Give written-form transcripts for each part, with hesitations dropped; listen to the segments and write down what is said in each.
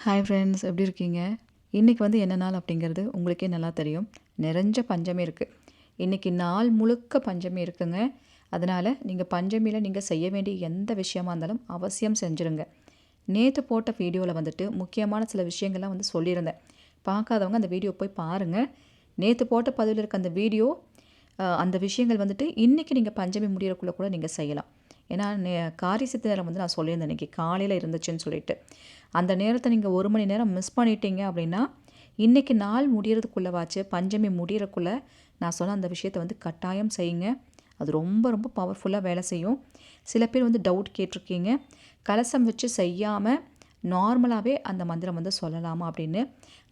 Hi friends, எப்படி இருக்கீங்க? இன்றைக்கி வந்து என்ன நாள் அப்படிங்கிறது உங்களுக்கே நல்லா தெரியும். நிறைஞ்ச பஞ்சமி இருக்குது. இன்றைக்கி நாள் முழுக்க பஞ்சமி இருக்குங்க. அதனால் நீங்கள் பஞ்சமியில் நீங்கள் செய்ய வேண்டிய எந்த விஷயமா இருந்தாலும் அவசியம் செஞ்சுருங்க. நேற்று போட்ட வீடியோவில் வந்துட்டு முக்கியமான சில விஷயங்கள்லாம் வந்து சொல்லியிருந்தேன். பார்க்காதவங்க அந்த வீடியோ போய் பாருங்கள். நேற்று போட்ட பதிவில் இருக்க அந்த வீடியோ அந்த விஷயங்கள் வந்துட்டு இன்றைக்கி நீங்கள் பஞ்சமி முடியறக்குள்ளே கூட நீங்கள் செய்யலாம். ஏன்னா காரியசித்த நேரம் வந்து நான் சொல்லியிருந்தேன் இன்றைக்கி காலையில் இருந்துச்சுன்னு சொல்லிட்டு. அந்த நேரத்தை நீங்கள் 1 மணி நேரம் மிஸ் பண்ணிட்டீங்க அப்படின்னா இன்றைக்கி நாள் முடியறதுக்குள்ளவாச்சு பஞ்சமி முடியறக்குள்ளே நான் சொன்ன அந்த விஷயத்தை வந்து கட்டாயம் செய்யுங்க. அது ரொம்ப ரொம்ப பவர்ஃபுல்லாக வேலை செய்யும். சில பேர் வந்து டவுட் கேட்டிருக்கீங்க, கலசம் வச்சு செய்யாமல் நார்மலாகவே அந்த மந்திரம் வந்து சொல்லலாமா அப்படின்னு.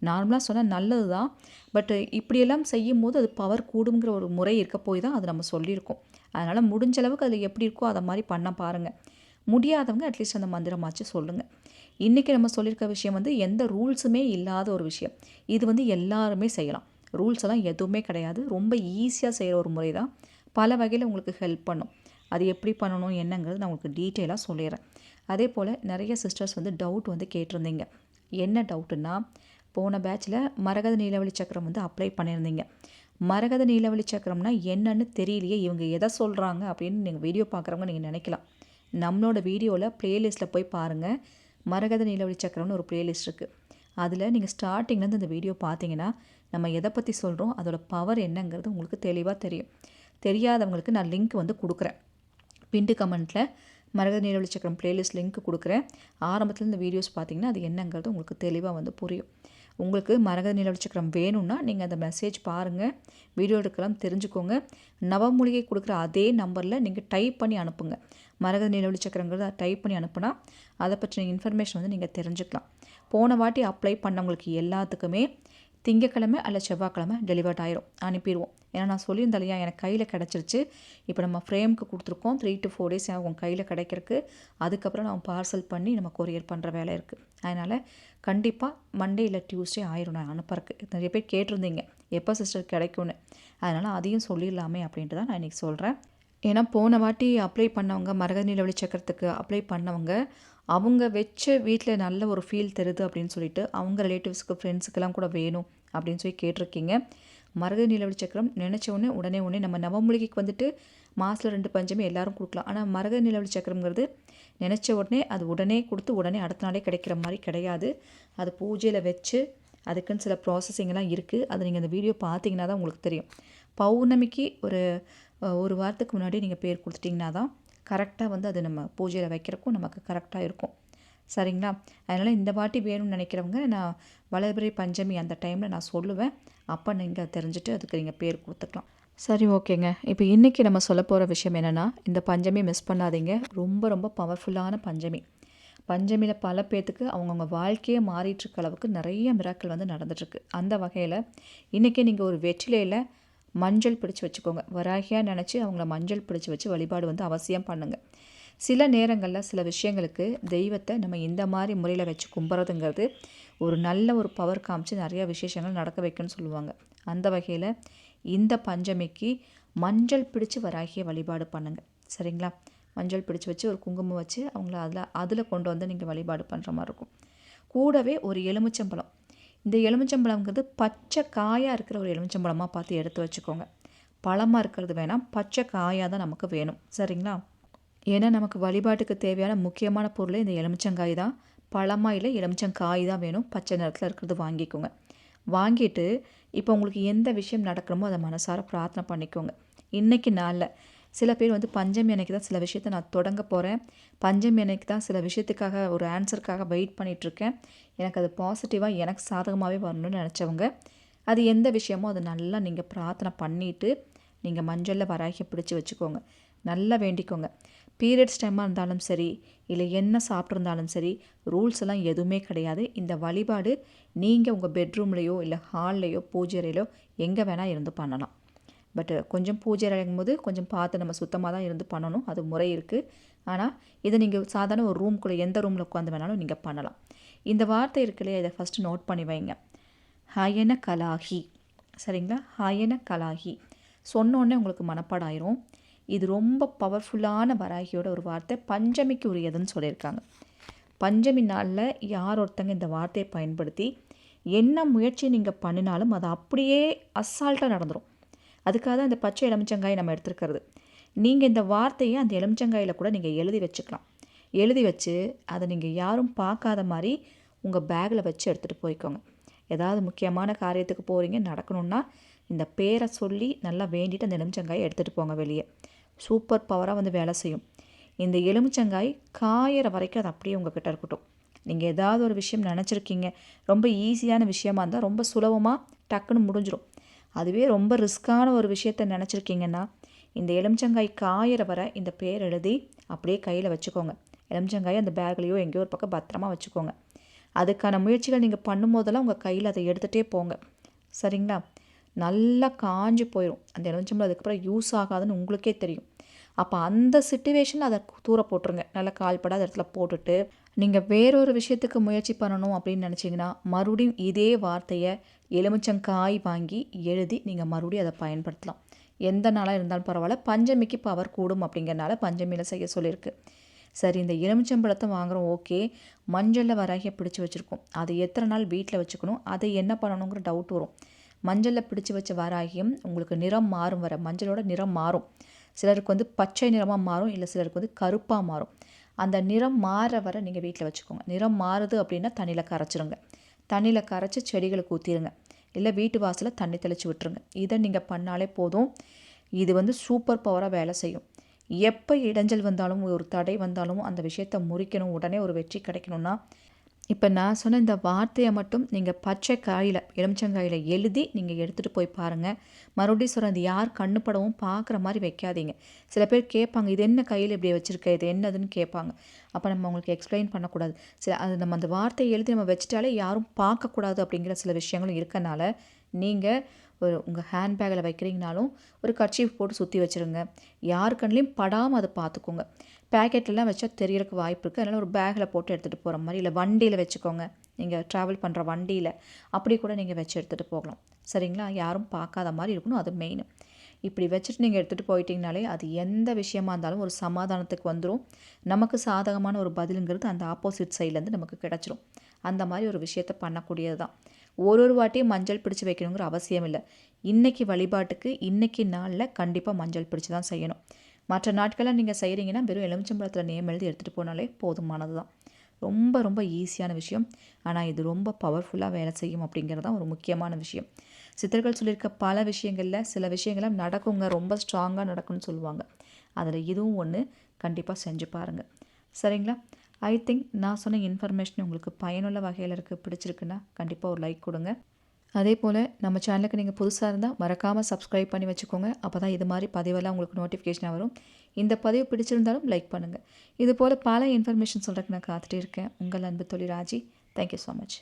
நார்மலாக சொன்னால் நல்லது தான். பட் இப்படியெல்லாம் செய்யும் போது அது பவர் கூடுங்கிற ஒரு முறை இருக்க போய் தான் அது நம்ம சொல்லியிருக்கோம். அதனால் முடிஞ்ச அளவுக்கு அதில் எப்படி இருக்கோ அதை மாதிரி பண்ண பாருங்கள். முடியாதவங்க அட்லீஸ்ட் அந்த மந்திரமாச்சு சொல்லுங்கள். இன்றைக்கி நம்ம சொல்லியிருக்க விஷயம் வந்து எந்த ரூல்ஸுமே இல்லாத ஒரு விஷயம். இது வந்து எல்லாருமே செய்யலாம். ரூல்ஸ் எல்லாம் எதுவுமே கிடையாது. ரொம்ப ஈஸியாக செய்கிற ஒரு முறை தான். பல வகையில் உங்களுக்கு ஹெல்ப் பண்ணும். அது எப்படி பண்ணணும் என்னங்கிறது நான் உங்களுக்கு டீட்டெயிலாக சொல்லிடுறேன். அதே போல் நிறைய சிஸ்டர்ஸ் வந்து டவுட் வந்து கேட்டிருந்தீங்க. என்ன டவுட்டுன்னா, போன பேட்சில் மரகத நீலவழி சக்கரம் வந்து அப்ளை பண்ணியிருந்தீங்க. மரகத நீலவழி சக்கரம்னா என்னன்னு தெரியலையே, இவங்க எதை சொல்கிறாங்க அப்படின்னு நீங்கள் வீடியோ பார்க்குறவங்க நீங்கள் நினைக்கலாம். நம்மளோட வீடியோவில் ப்ளேலிஸ்ட்டில் போய் பாருங்கள். மரகத நீலவழி சக்கரம்னு ஒரு ப்ளேலிஸ்ட் இருக்குது. அதில் நீங்கள் ஸ்டார்டிங்லேருந்து இந்த வீடியோ பார்த்தீங்கன்னா நம்ம எதை பற்றி சொல்கிறோம், அதோட பவர் என்னங்கிறது உங்களுக்கு தெளிவாக தெரியும். தெரியாதவங்களுக்கு நான் லிங்க் வந்து கொடுக்குறேன். பின்டு கமெண்ட்டில் மரகத நீலவழி சக்கரம் ப்ளேலிஸ்ட் லிங்க் கொடுக்குறேன். ஆரம்பத்தில் இந்த வீடியோஸ் பார்த்தீங்கன்னா அது என்னங்கிறது உங்களுக்கு தெளிவாக வந்து புரியும். உங்களுக்கு மரகத நீலவழி சக்கரம் வேணும்னா நீங்கள் அந்த மெசேஜ் பாருங்கள், வீடியோ எடுக்கலாம், தெரிஞ்சுக்கோங்க. நவமூலிகை கொடுக்குற அதே நம்பரில் நீங்கள் டைப் பண்ணி அனுப்புங்க. மரகத நீலவழி சக்கரங்கிறத டைப் பண்ணி அனுப்புனா அதை பற்றின இன்ஃபர்மேஷன் வந்து நீங்கள் தெரிஞ்சுக்கலாம். போன வாட்டி அப்ளை பண்ணவங்களுக்கு எல்லாத்துக்குமே திங்கக்கிழமை அல்ல செவ்வாய்க்கிழமை டெலிவர்ட் ஆயிரும், அனுப்பிடுவோம். ஏன்னா நான் சொல்லியிருந்தேன் இல்லையா, எனக்கு கையில் கிடச்சிருச்சு. இப்போ நம்ம ஃப்ரேமுக்கு கொடுத்துருக்கோம். 3 to 4 days ஆகும் கையில் கிடைக்கிறதுக்கு. அதுக்கப்புறம் நம்ம பார்சல் பண்ணி நம்ம கொரியர் பண்ணுற வேலை இருக்குது. அதனால் கண்டிப்பாக மண்டே இல்லை டியூஸ்டே ஆயிரும் நான் அனுப்புறதுக்கு. நிறைய பேர் கேட்டிருந்தீங்க எப்போ சிஸ்டர் கிடைக்கும்னு. அதனால் அதையும் சொல்லிடலாமே அப்படின்ட்டு தான் நான் இன்றைக்கி சொல்கிறேன். ஏன்னா போன வாட்டி அப்ளை பண்ணவங்க, மரகத நீலவழி சக்கரத்துக்கு அப்ளை பண்ணவங்க, அவங்க வச்ச வீட்டில் நல்ல ஒரு ஃபீல் தருது அப்படின்னு சொல்லிட்டு அவங்க ரிலேட்டிவ்ஸ்க்கு ஃப்ரெண்ட்ஸுக்கெல்லாம் கூட வேணும் அப்படின்னு சொல்லி கேட்டிருக்கீங்க. மரகத நீலவழி சக்கரம் நினச்ச உடனே நம்ம நவமூலிகைக்கு வந்துட்டு மாதத்தில் 2 பஞ்சமி எல்லாரும் கொடுக்கலாம். ஆனால் மரகத நீலவழி சக்கரம்ங்கிறது நினச்ச உடனே அது உடனே கொடுத்து உடனே அடுத்த நாளே கிடைக்கிற மாதிரி கிடையாது. அது பூஜையில் வச்சு அதுக்குன்னு சில ப்ராசஸிங்லாம் இருக்குது. அது நீங்கள் அந்த வீடியோ பார்த்தீங்கன்னா தான் உங்களுக்கு தெரியும். பௌர்ணமிக்கு ஒரு வாரத்துக்கு முன்னாடி நீங்கள் பேர் கொடுத்துட்டிங்கன்னா தான் கரெக்டாக வந்து அது நம்ம பூஜையில் வைக்கிறக்கும் நமக்கு கரெக்டாக இருக்கும். சரிங்களா? அதனால் இந்த வாட்டி வேணும்னு நினைக்கிறவங்க நான் வளர்பிறை பஞ்சமி அந்த டைமில் நான் சொல்லுவேன். அப்போ நீங்கள் தெரிஞ்சுட்டு அதுக்கு நீங்கள் பேர் கொடுத்துக்கலாம். சரி, ஓகேங்க. இப்போ இன்றைக்கி நம்ம சொல்ல போகிற விஷயம் என்னென்னா, இந்த பஞ்சமி மிஸ் பண்ணாதீங்க. ரொம்ப ரொம்ப பவர்ஃபுல்லான பஞ்சமி. பஞ்சமியில் பல பேர்த்துக்கு அவங்கவுங்க வாழ்க்கையே மாறிட்டுருக்க அளவுக்கு நிறைய மிராக்கள் வந்து நடந்துகிட்ருக்கு. அந்த வகையில் இன்றைக்கி நீங்கள் ஒரு வெற்றிலையில் மஞ்சள் பிடிச்சி வச்சுக்கோங்க. வராகியாக நினச்சி அவங்கள மஞ்சள் பிடிச்சி வச்சு வழிபாடு வந்து அவசியம் பண்ணுங்கள். சில நேரங்களில் சில விஷயங்களுக்கு தெய்வத்தை நம்ம இந்த மாதிரி முறையில் வச்சு கும்பிட்றதுங்கிறது ஒரு நல்ல ஒரு பவர் காமிச்சு நிறையா விசேஷங்கள் நடக்க வைக்குன்னு சொல்லுவாங்க. அந்த வகையில் இந்த பஞ்சமிக்கு மஞ்சள் பிடிச்சி வராகிய வழிபாடு பண்ணுங்கள். சரிங்களா? மஞ்சள் பிடிச்சி வச்சு ஒரு குங்குமம் வச்சு அவங்கள அதில் கொண்டு வந்து நீங்கள் வழிபாடு பண்ணுற மாதிரி இருக்கும். கூடவே ஒரு எலுமிச்சம்பழம். இந்த எலுமிச்சம்பழங்கிறது பச்சை காயாக இருக்கிற ஒரு எலுமிச்சம்பழமாக பார்த்து எடுத்து வச்சுக்கோங்க. பழமாக இருக்கிறது வேணாம், பச்சை காயாக தான் நமக்கு வேணும். சரிங்களா? ஏன்னா நமக்கு வழிபாட்டுக்கு தேவையான முக்கியமான பொருளே இந்த எலுமிச்சங்காய் தான். பழமாக இல்லை, எலுமிச்சங்காய் தான் வேணும். பச்சை நிறத்தில் இருக்கிறது வாங்கிக்கோங்க. வாங்கிட்டு இப்போ உங்களுக்கு எந்த விஷயம் நடக்கணுமோ அதை மனசார பிரார்த்தனை பண்ணிக்கோங்க. இன்றைக்கி நாளில் சில பேர் வந்து பஞ்சமி அன்னைக்கு தான் சில விஷயத்தை நான் தொடங்க போகிறேன், பஞ்சமி அன்னைக்கு தான் சில விஷயத்துக்காக ஒரு ஆன்சருக்காக வெயிட் பண்ணிகிட்ருக்கேன், எனக்கு அது பாசிட்டிவாக எனக்கு சாதகமாகவே வரணும்னு நினச்சவங்க அது எந்த விஷயமோ அதை நல்லா நீங்கள் பிரார்த்தனை பண்ணிவிட்டு நீங்கள் மஞ்சளில் வராகியை பிடிச்சி வச்சுக்கோங்க. நல்லா வேண்டிக்கோங்க. பீரியட்ஸ் டைமாக இருந்தாலும் சரி, இல்லை என்ன சாப்பிட்ருந்தாலும் சரி, ரூல்ஸ் எல்லாம் எதுவுமே கிடையாது. இந்த வழிபாடு நீங்கள் உங்கள் பெட்ரூம்லேயோ இல்லை ஹால்லையோ பூஜை அறையிலோ எங்கே வேணால் இருந்து பண்ணலாம். பட் கொஞ்சம் பூஜை அறையும் போது கொஞ்சம் பார்த்து நம்ம சுத்தமாக தான் இருந்து பண்ணணும், அது முறை இருக்குது. ஆனால் இதை நீங்கள் சாதாரண ஒரு ரூம்குள்ளே எந்த ரூமில் உட்காந்து வேணாலும் நீங்கள் பண்ணலாம். இந்த வார்த்தை இருக்குல்லையா, இதை ஃபஸ்ட்டு நோட் பண்ணி வைங்க. ஹயன கலாஹி. சரிங்களா? ஹயன கலாஹி சொன்னோடனே உங்களுக்கு மனப்பாடம் ஆயிரும். இது ரொம்ப பவர்ஃபுல்லான வராகியோட ஒரு வார்த்தை. பஞ்சமிக்கு உரியதுன்னு சொல்லியிருக்காங்க. பஞ்சமி நாளில் யார் ஒருத்தங்க இந்த வார்த்தையை பயன்படுத்தி என்ன முயற்சி நீங்கள் பண்ணினாலும் அது அப்படியே அசால்ட்டாக நடந்துடும். அதுக்காக தான் இந்த பச்சை எலுமிச்சங்காயை நம்ம எடுத்துருக்கிறது. நீங்கள் இந்த வார்த்தையை அந்த எலுமிச்சங்காயில் கூட நீங்கள் எழுதி வச்சுக்கலாம். எழுதி வச்சு அதை நீங்கள் யாரும் பார்க்காத மாதிரி உங்கள் பேக்கில் வச்சு எடுத்துகிட்டு போய்க்கோங்க. ஏதாவது முக்கியமான காரியத்துக்கு போகிறீங்க நடக்கணுன்னா இந்த பேரை சொல்லி நல்லா வேண்டிட்டு அந்த எலுமிச்சங்காயை எடுத்துகிட்டு போங்க வெளியே. சூப்பர் பவராக வந்து வேலை செய்யும். இந்த எலுமிச்சங்காய் காயிற வரைக்கும் அது அப்படியே உங்ககிட்ட இருக்கட்டும். நீங்கள் ஏதாவது ஒரு விஷயம் நினச்சிருக்கீங்க, ரொம்ப ஈஸியான விஷயமா இருந்தால் ரொம்ப சுலபமாக டக்குன்னு முடிஞ்சிடும். அதுவே ரொம்ப ரிஸ்க்கான ஒரு விஷயத்த நினச்சிருக்கீங்கன்னா இந்த எலுமிச்சங்காய் காயிற வரை இந்த பேர் எழுதி அப்படியே கையில் வச்சுக்கோங்க. எலுமிச்சங்காய் அந்த பேக்லேயோ எங்கேயோ ஒரு பக்கம் பத்திரமா வச்சுக்கோங்க. அதுக்கான முயற்சிகள் நீங்கள் பண்ணும்போதெல்லாம் உங்கள் கையில் அதை எடுத்துகிட்டே போங்க. சரிங்களா? நல்லா காஞ்சி போயிடும் அந்த எலுமிச்சம்பழம். அதுக்கப்புறம் யூஸ் ஆகாதுன்னு உங்களுக்கே தெரியும். அப்போ அந்த சிச்சுவேஷனில் அதை தூர போட்டுருங்க. நல்லா கால்படாத இடத்துல போட்டுட்டு நீங்கள் வேறொரு விஷயத்துக்கு முயற்சி பண்ணணும் அப்படின்னு நினச்சிங்கன்னா மறுபடியும் இதே வார்த்தையை எலுமிச்சங்காய் வாங்கி எழுதி நீங்கள் மறுபடியும் அதை பயன்படுத்தலாம். எந்த நாளாக இருந்தாலும் பரவாயில்ல. பஞ்சமிக்கு பவர் கூடும் அப்படிங்கிறனால பஞ்சமியில் செய்ய சொல்லியிருக்கு. சரி, இந்த எலுமிச்சம்பழத்தை வாங்குகிறோம், ஓகே. மஞ்சளில் வராகியை பிடிச்சி வச்சுருக்கோம். அது எத்தனை நாள் வீட்டில் வச்சுக்கணும், அதை என்ன பண்ணணுங்கிற டவுட் வரும். மஞ்சளில் பிடிச்சி வச்ச வராகியும் உங்களுக்கு நிறம் மாறும் வர மஞ்சளோட நிறம் மாறும். சிலருக்கு வந்து பச்சை நிறமாக மாறும், இல்லை சிலருக்கு வந்து கருப்பாக மாறும். அந்த நிறம் மாற வர நீங்கள் வீட்டில் வச்சுக்கோங்க. நிறம் மாறுது அப்படின்னா தண்ணியில் கரைச்சிருங்க. தண்ணியில் கரைச்சி செடிகளுக்கு ஊற்றிடுங்க. இல்லை வீட்டு வாசலில் தண்ணி தெளித்து விட்டுருங்க. இதை நீங்கள் பண்ணாலே போதும். இது வந்து சூப்பர் பவராக வேலை செய்யும். எப்போ இடைஞ்சல் வந்தாலும் ஒரு தடை வந்தாலும் அந்த விஷயத்தை முறிக்கணும், உடனே ஒரு வெற்றி கிடைக்கணும்னா இப்போ நான் சொன்ன இந்த வார்த்தையை மட்டும் நீங்கள் பச்சை காயில் எலுமிச்சங்காயில் எழுதி நீங்கள் எடுத்துகிட்டு போய் பாருங்கள். மறுபடியும் சொல்கிறேன், அது யார் கண்ணுப்படவும் பார்க்குற மாதிரி வைக்காதீங்க. சில பேர் கேட்பாங்க, இது என்ன கையில் இப்படி வச்சுருக்க, இது என்னதுன்னு கேட்பாங்க. அப்போ நம்ம அவங்களுக்கு எக்ஸ்பிளைன் பண்ணக்கூடாது. அது நம்ம அந்த வார்த்தையை எழுதி நம்ம வச்சுட்டாலே யாரும் பார்க்கக்கூடாது அப்படிங்கிற சில விஷயங்களும் இருக்கனால நீங்கள் உங்கள் ஹேண்ட்பேக்கில் வைக்கிறீங்கனாலும் ஒரு கர்ச்சீஃப் போட்டு சுற்றி வச்சுருங்க. யார் கண்ணிலையும் படாமல் அதை பார்த்துக்கோங்க. பேக்கெட்லாம் வச்சா தெரியறதுக்கு வாய்ப்பு இருக்குது. அதனால் ஒரு பேக்கில் போட்டு எடுத்துகிட்டு போகிற மாதிரி, இல்லை வண்டியில் வச்சுக்கோங்க. நீங்கள் ட்ராவல் பண்ணுற வண்டியில் அப்படி கூட நீங்கள் வச்சு எடுத்துகிட்டு போகலாம். சரிங்களா? யாரும் பார்க்காத மாதிரி இருக்கணும், அது மெயின். இப்படி வச்சுட்டு நீங்கள் எடுத்துகிட்டு போயிட்டீங்கனாலே அது எந்த விஷயமா இருந்தாலும் ஒரு சமாதானத்துக்கு வந்துடும். நமக்கு சாதகமான ஒரு பதிலுங்கிறது அந்த ஆப்போசிட் சைட்லேருந்து நமக்கு கிடச்சிரும். அந்த மாதிரி ஒரு விஷயத்த பண்ணக்கூடியது தான். ஒரு வாட்டியும் மஞ்சள் பிடிச்சி வைக்கணுங்கிற அவசியம் இல்லை. இன்றைக்கி வழிபாட்டுக்கு இன்றைக்கி நாளில் கண்டிப்பாக மஞ்சள் பிடிச்சி தான் செய்யணும். மற்ற நாட்களாக நீங்கள் செய்கிறீங்கன்னா வெறும் எலுமிச்சம்பழத்தில் நேம் எழுதி எடுத்துகிட்டு போனாலே போதுமானது தான். ரொம்ப ரொம்ப ஈஸியான விஷயம். ஆனால் இது ரொம்ப பவர்ஃபுல்லாக வேலை செய்யும் அப்படிங்கிறது தான் ஒரு முக்கியமான விஷயம். சித்தர்கள் சொல்லியிருக்க பல விஷயங்களில் சில விஷயங்கள்லாம் நடக்குங்க, ரொம்ப ஸ்ட்ராங்காக நடக்கும்னு சொல்லுவாங்க. அதில் இதுவும் ஒன்று. கண்டிப்பாக செஞ்சு பாருங்கள். சரிங்களா? ஐ திங்க் நான் சொன்ன இன்ஃபர்மேஷன் உங்களுக்கு பயனுள்ள வகையில் இருக்குது. பிடிச்சிருக்குன்னா கண்டிப்பாக ஒரு லைக் கொடுங்க. அதே போல் நம்ம சேனலுக்கு நீங்கள் புதுசாக இருந்தால் மறக்காமல் சப்ஸ்கிரைப் பண்ணி வச்சுக்கோங்க. அப்போ தான் இது மாதிரி பதிவெல்லாம் உங்களுக்கு நோட்டிஃபிகேஷனாக வரும். இந்த பதிவு பிடிச்சிருந்தாலும் லைக் பண்ணுங்கள். இது போல் பல இன்ஃபர்மேஷன் சொல்கிறதுக்கு நான் காத்துட்டே இருக்கேன். உங்கள் அன்பு தோழி ராஜி. Thank you so much.